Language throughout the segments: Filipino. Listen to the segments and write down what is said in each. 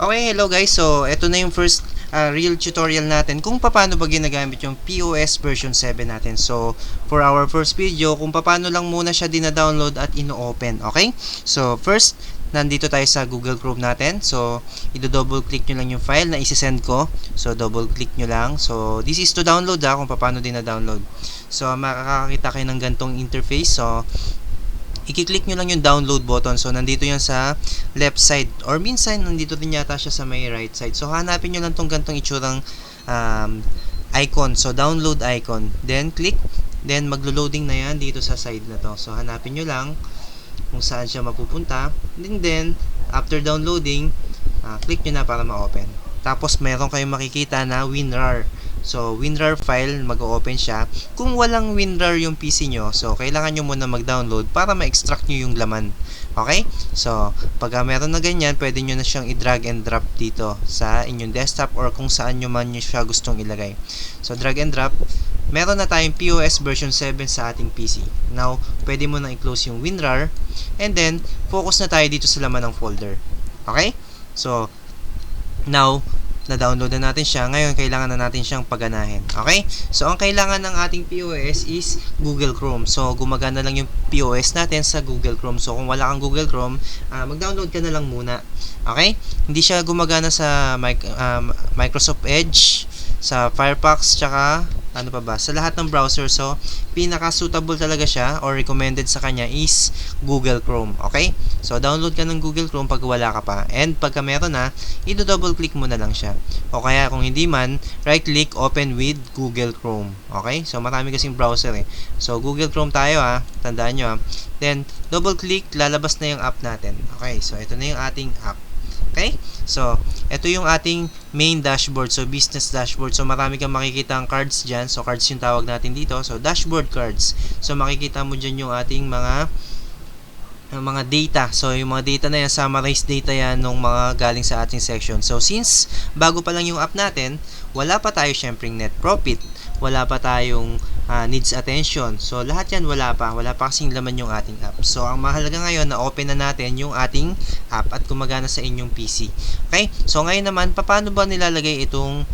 Okay, hello guys. So, ito na yung first real tutorial natin kung paano ba ginagamit yung POS version 7 natin. So, for our first video, kung paano lang muna siya dina-download at ino-open. Okay? So, first, nandito tayo sa Google Chrome natin. So, i-double click nyo lang yung file na isi-send ko. So, double click nyo lang. So, this is to download kung paano dina-download. So, makakakita kayo ng gantong interface. So, i-click nyo lang yung download button. So, nandito yan sa left side. Or minsan, nandito din yata siya sa may right side. So, hanapin nyo lang tong gantong itsurang icon. So, download icon. Then, click. Then, maglo-loading na yan dito sa side na to. So, hanapin nyo lang kung saan siya mapupunta. And then, after downloading, click nyo na para ma-open. Tapos, meron kayong makikita na WinRAR. So, WinRAR file, mag-open siya. Kung walang WinRAR yung PC nyo, so, kailangan nyo muna mag-download para ma-extract nyo yung laman. Okay? So, pag meron na ganyan, pwede nyo na siyang i-drag and drop dito sa inyong desktop or kung saan nyo man nyo siya gustong ilagay. So, drag and drop. Meron na tayong POS version 7 sa ating PC. Now, pwede mo na i-close yung WinRAR and then, focus na tayo dito sa laman ng folder. Okay? So, now, na-download na natin siya. Ngayon, kailangan na natin siyang paganahin. Okay? So, ang kailangan ng ating POS is Google Chrome. So, gumagana lang yung POS natin sa Google Chrome. So, kung wala kang Google Chrome, mag-download ka na lang muna. Okay? Hindi siya gumagana sa Microsoft Edge, sa Firefox, tsaka ano pa ba? Sa lahat ng browser. So, pinaka-suitable talaga siya or recommended sa kanya is Google Chrome. Okay? So, download ka ng Google Chrome pag wala ka pa. And pagka meron na, i-double click mo na lang siya. O kaya kung hindi man, right click, open with Google Chrome. Okay? So, marami kasing browser eh. So, Google Chrome tayo Tandaan nyo Then, double click, lalabas na yung app natin. Okay? So, ito na yung ating app. Okay? So, ito yung ating main dashboard. So, business dashboard. So, marami kang makikita ang cards dyan. So, cards yung tawag natin dito. So, dashboard cards. So, makikita mo dyan yung ating mga data. So, yung mga data na yan, summarized data yan nung mga galing sa ating section. So, since bago pa lang yung app natin, wala pa tayo syempreng net profit. Wala pa tayong needs attention. So, lahat yan wala pa. Wala pa kasing laman yung ating app. So, ang mahalaga ngayon na open na natin yung ating app at gumagana sa inyong PC. Okay? So, ngayon naman, paano ba nilalagay itong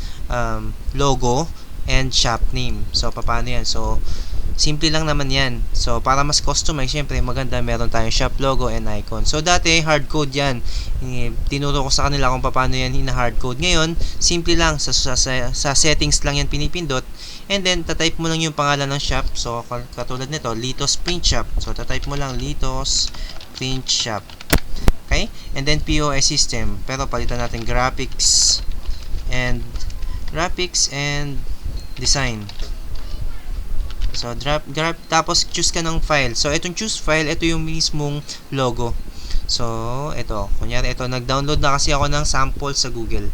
logo and shop name? So, paano yan? So, simple lang naman yan. So, para mas customize, syempre, maganda meron tayong shop logo and icon. So, dati, hard code yan. Tinuro ko sa kanila kung paano yan hard code. Ngayon, simple lang. Sa settings lang yan pinipindot. And then, tatype mo lang yung pangalan ng shop. So, katulad nito, Litos Print Shop. So, tatype mo lang Litos Print Shop. Okay? And then, POS system. Pero, palitan natin graphics and design. So, tapos choose ka ng file. So, itong choose file, ito yung mismong logo. So, ito. Kunyari, ito. Nag-download na kasi ako ng sample sa Google.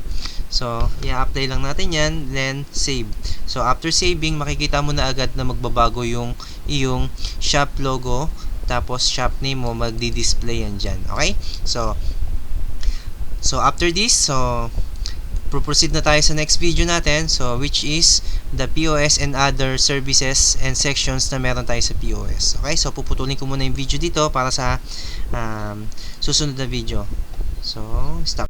So, i-apply lang natin yan. Then, save. So, after saving, makikita mo na agad na magbabago yung iyong shop logo. Tapos, shop name mo, magdi-display yan dyan. Okay? So, after this, proceed na tayo sa next video natin, so which is the POS and other services and sections na meron tayo sa POS. Okay, so puputulin ko muna yung video dito para sa susunod na video. So, stop.